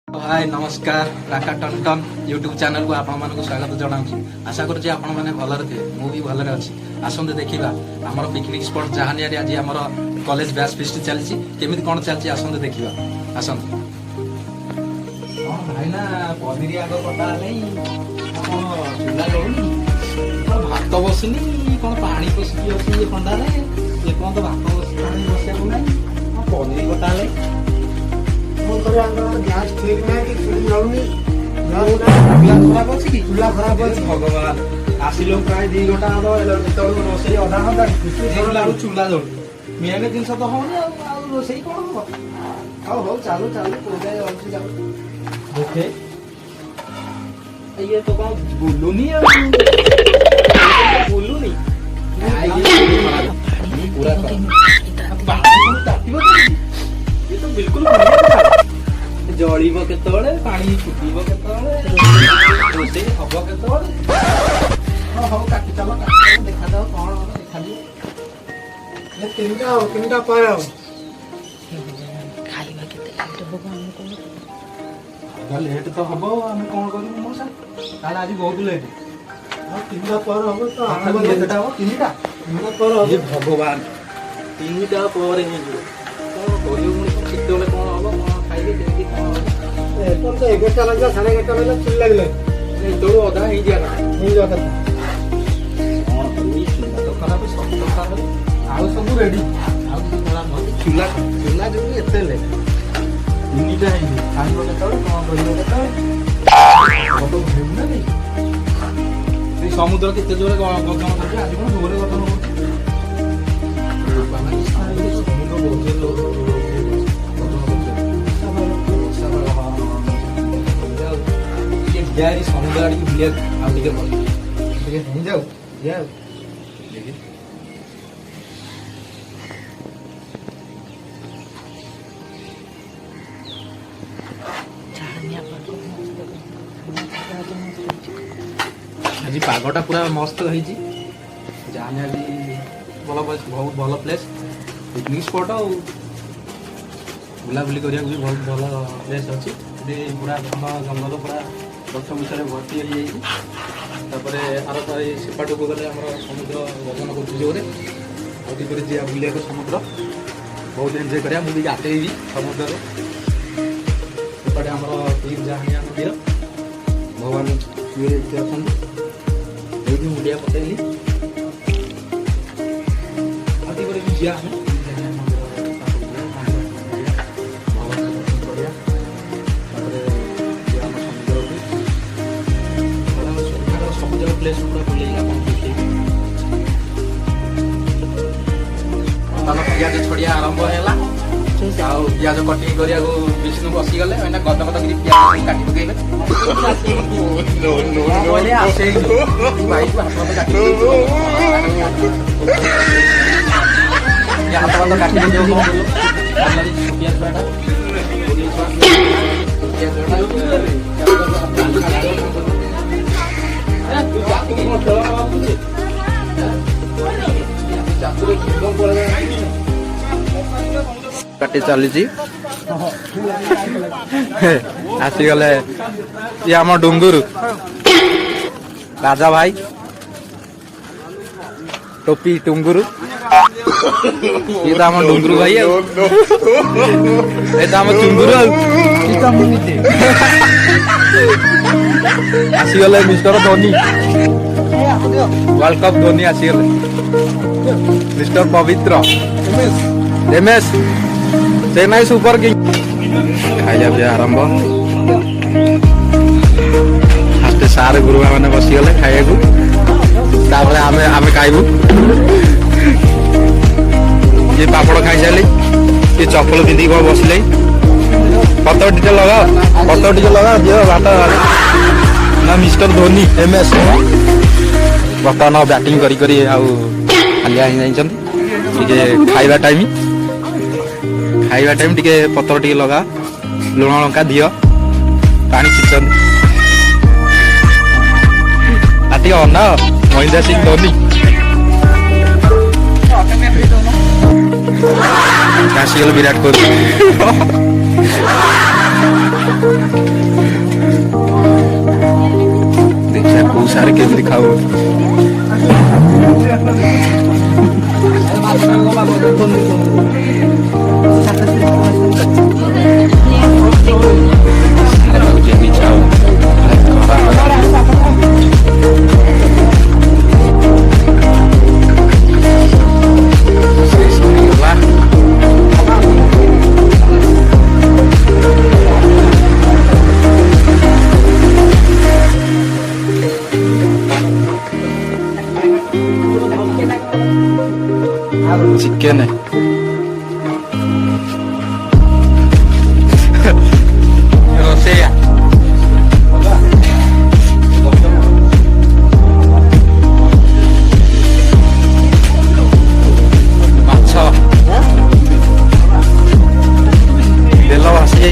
हाय नमस्कार राका ton ton YouTube channel को आपण मानक स्वागत जनाऊँ। आशा करुँचे आपण मैंने भलरे थे मुझे भलरे अच्छी आसते देखा आमर पिकनिक स्पॉट जहानिया आज आम कॉलेज बैच फिस्ट चलती केमी कौन चलती आसते देखा आसते भाई ना पनीर आग कटा चूल्हा जलुनी भात बसुनी कौन पानी पशिकी अच्छी खंडारे ये कौन तो भात बसा ना पनीर कटा गैस ठीक नहीं कि चूल्हा जलुनी खराब अच्छी कि चूल्हा खराब अच्छी भगवान आसिल प्राय 2 घंटा हम जो रोसे अधा घंटा चूल्हा जलु मेन जिन तो होनी रोसे कौन हम हो चालू चालू देखे ये तो कौन बुलूनी बुलूनी पूरा ये तो बिल्कुल जड़ब के पानी फुटब के रोसे हम के हाँ काटी चल देखा जाओ कौन देखा तीन पर लेट तो हम आम कौन करूँ मौसा आज बहुत लेट तीन पर हम तो तीनटा पर ये भगवान 3टा पर कौन कौन हम कौन खाइबे केमती कौन तो 11टा लगे 11:30 लगे चूल लगे तो अधा हो जाएगा तो खराब सब तो खराब आउ सब रेडी आउ खराब चूल्हा चूल्हा जो एते ले 3टा है खाइबो के कौन करिबो के तो भेम ना नहीं समुद्र केते जोरे गगन करके आज कोन जोरे गगन होती बाना की समुद्र बहुत लोग यार समुद्र आड़ी बुलिया आउ टिके बोल टिके नहीं जाओ यार देखिए आज पागटा पूरा मस्त रही जाने आज भल बहुत भल प्लेस पिकनिक स्पॉट और बुलाबुली करिया भी बहुत भल प्लेस अच्छी पूरा घन जंगल पूरा गछ विषय भर्ती हो आर सेपाट को गले समुद्र गमन कर जोरे आगे जा बुलिया समुद्र बहुत एंजय करा मुझे गाधेबी समुद्र सेपटे आम तीर जहानिया मंदिर भगवान ये अच्छा मुंडिया पकड़ली आगे जा प्लेस पूरा बुलेगा पियाज छड़िया आरंभ है पियाज कटिंग करा विष्णु बसीगले गद गद कर पियाज काटी पकेबे हाथ हाथ काटी काटी चली आसीगले ये आम डुंगुरु राजा भाई टोपी टुंगुरु ये तो आम डुंगुरु भाई ये तो आम चुंगुरु आसीगले mister Dhoni world cup Dhoni आसीगले mister Pavitra MS Chennai super king खाइया भी आरंभ फास्ट सार गुरुआ मैंने बसीगले खाइया आमे खाइबू ये पापड़ खाई सारे ये चपल पिंधि बसले पतर टीके लगा दियो भात ना मिस्टर धोनी एमएस बर्तमान बैटिंग करी हालिया खाइबा टाइम टिके पतर टिके लगा लुण लंका दियो पानी छिचन आटी अना महेंद्र सिंह धोनी आसीगल विराट कोहली ଦେଖିବା କୋଉ ସାର କେମିତି ଖାଉ। चिकन है रोसेया माछ तेल भासी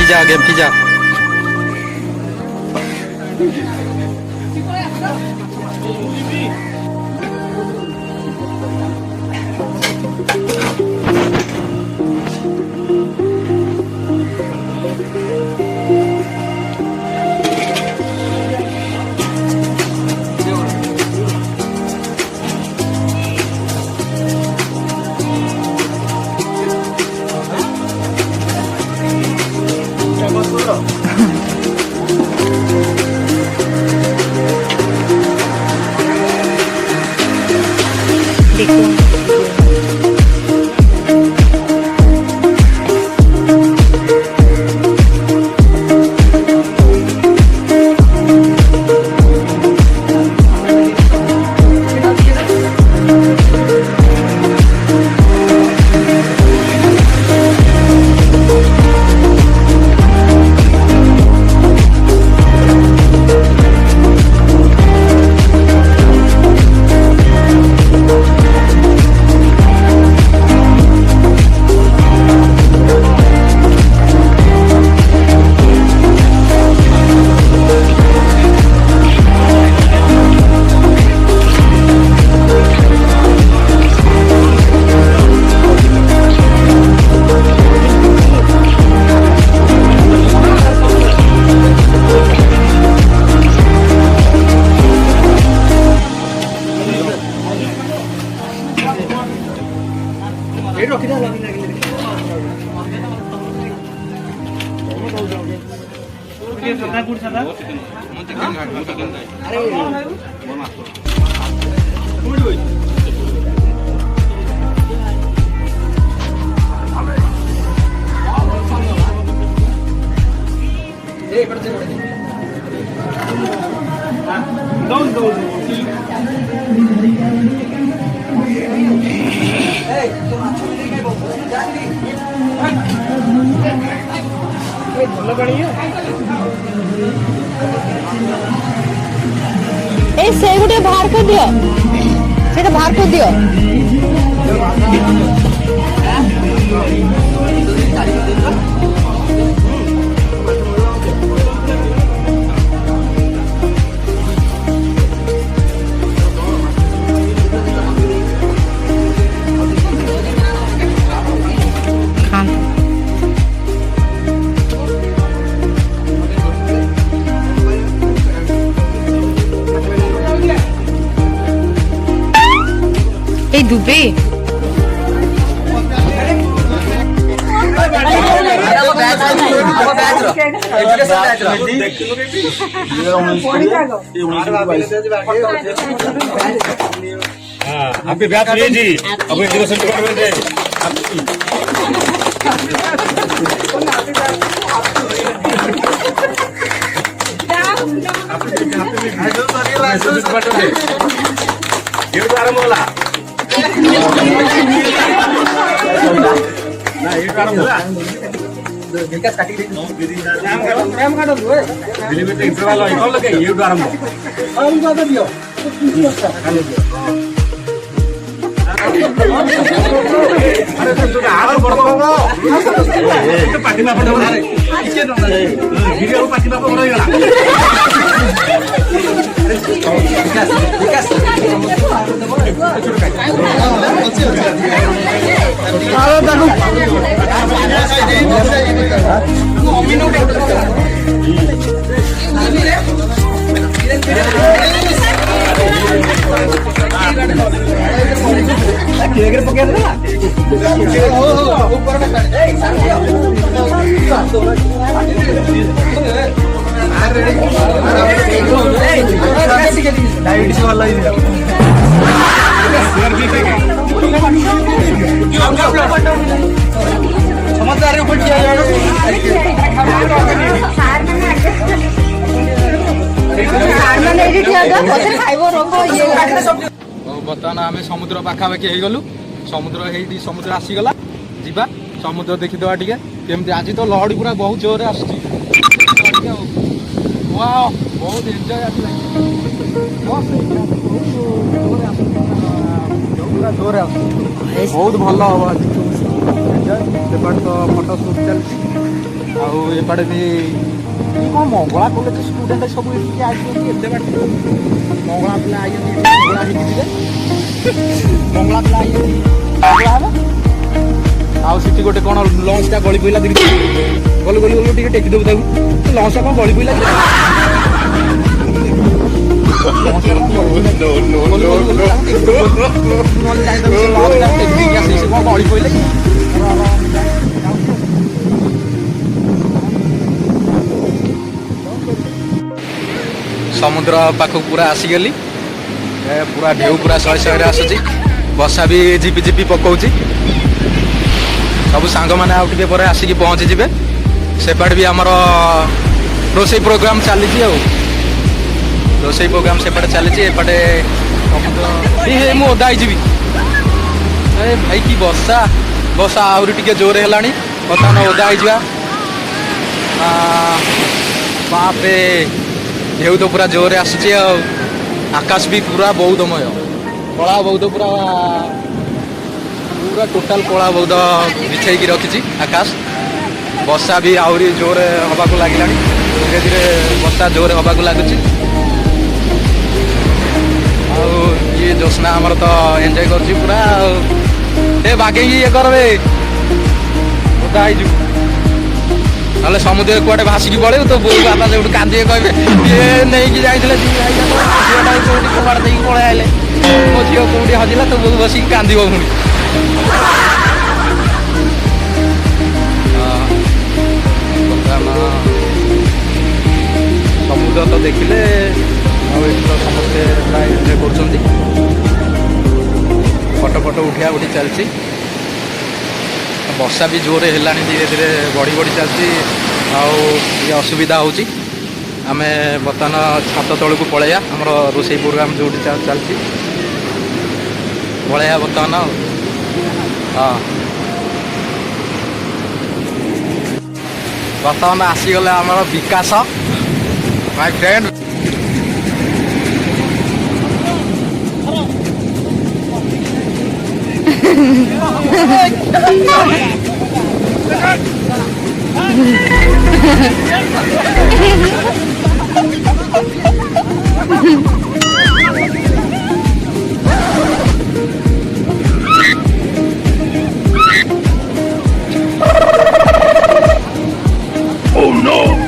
जाइए पिज्जा से गोटे बाहर कर दियो से बाहर कर दियो डूबे आपके ब्याज ले जी अब एजुकेशन डिपार्टमेंट है आरंभ होला डायबिटीज वाला समझदार बर्तमान आम समुद्र पाखापाखि हो गलु समुद्र समुद्र आसीगला जीवा समुद्र देखीदे टे केमती आज तो लहड़ी पूरा बहुत जोर आस बहुत एंजॉय जोर बहुत भल हम आज एपटे तो फटो सुट चलती आउपटे भी कौन मंगला कॉलेज स्टूडेंट सब मंगला पिला मंगला पिला आउ सीटी गोटे कौन लंच टा गली पड़ा देखिए गलु गलु गलु टे टेकिदेबू ताकू लंच टा कौन गली पड़ा समुद्र पाखक पूरा आसीगली पूरा ढेउ पूरा शहे शहे आसूची बसा भी झिपी झिपी पकाउची सब सांग मैंने आउ टे पर आसिक पहुँची जे सेपटे भी आमर रोसई प्रोग्राम चली रोसई प्रोग्राम सेपटे चली एपटे मु ओदा जी भाई कि बसा बसा आहरी टे जोर है बर्तमान ओदा हो बापे ढेउ तो पूरा जोर आसूची आकाश भी पूरा बौद्धमय कला बौद्ध पूरा पूरा टोटाल कला बौद्ध बिछाई रखी आकाश वर्षा भी आहरी जोर हवा को लगे धीरे धीरे वर्षा जोर हवा को लगुच ये जोशना आमर तो एंजॉय कर पूरा बागे ये करे ओदा ना समुद्र कुआटे भासिकी पड़े तो बोल बापा जो कांदी कहे ये नहीं कि जाइए कबाड़ देकी पड़े आए मो झील कौटी हजिला तो बोल बस कांद पुणी समुद्र तो देखिले समस्ते प्राय एंजॉय कर फटो फटो उठा उठी चलती वर्षा भी जोर है धीरे धीरे बढ़ी बढ़ी चलती ये असुविधा होची आमे बर्तमान छात तलू को पलैया आमर रोसई प्रोग्राम जो चलती पलैया बर्तमान हाँ बर्तमान आसीगले आमर विकास माय फ्रेंड Oh no!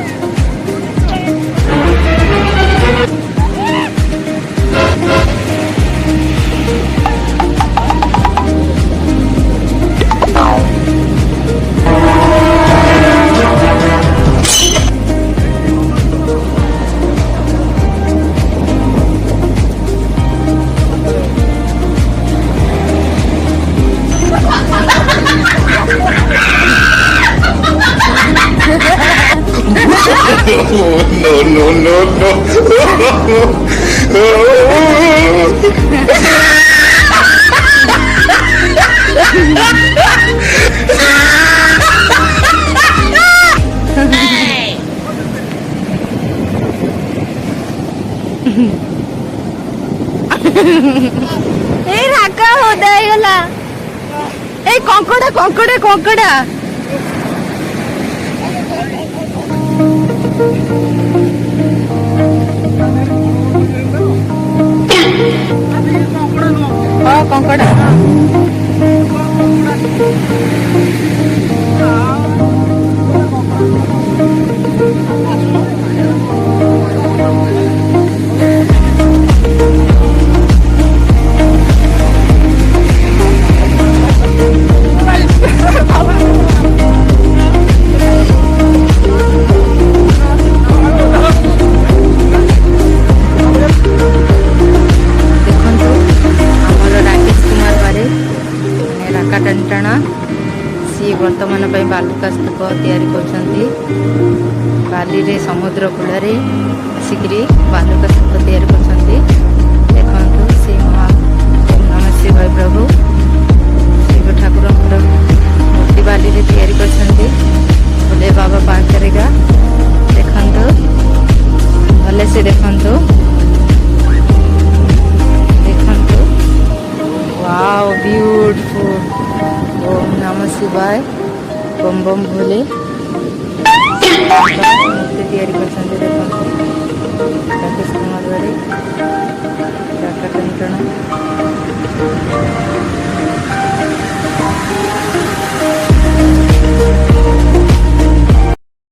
এই রাকা হদা ହେଇଗଲା এই କଙ୍କଡା କଙ୍କଡା କଙ୍କଡା ହଁ କଙ୍କଡା ଟଣା ସିଏ ବର୍ତ୍ତମାନ ପାଇଁ ବାଲୁକା ସ୍ତୂପ ତିଆରି କରୁଛନ୍ତି। ବାଲିରେ ସମୁଦ୍ର କୂଳରେ ଆସିକିରି ବାଲୁକା ସ୍ତୂପ ତିଆରି କରୁଛନ୍ତି। ଦେଖନ୍ତୁ ସେ ମହା ନମ ଶିବାୟ ପ୍ରଭୁ ଶିବ ଠାକୁରଙ୍କର ମୂର୍ତ୍ତି ବାଲିରେ ତିଆରି କରିଛନ୍ତି। ଭୋଲେ ବାବା ପାଖରେଗା ଦେଖନ୍ତୁ ଭଲସେ ଦେଖନ୍ତୁ ଦେଖନ୍ତୁ ୱାଓ ବ୍ୟୁଟିଫୁଲ। ओम नमः शिवाय बम बम भोले मूर्ति तैयारी कर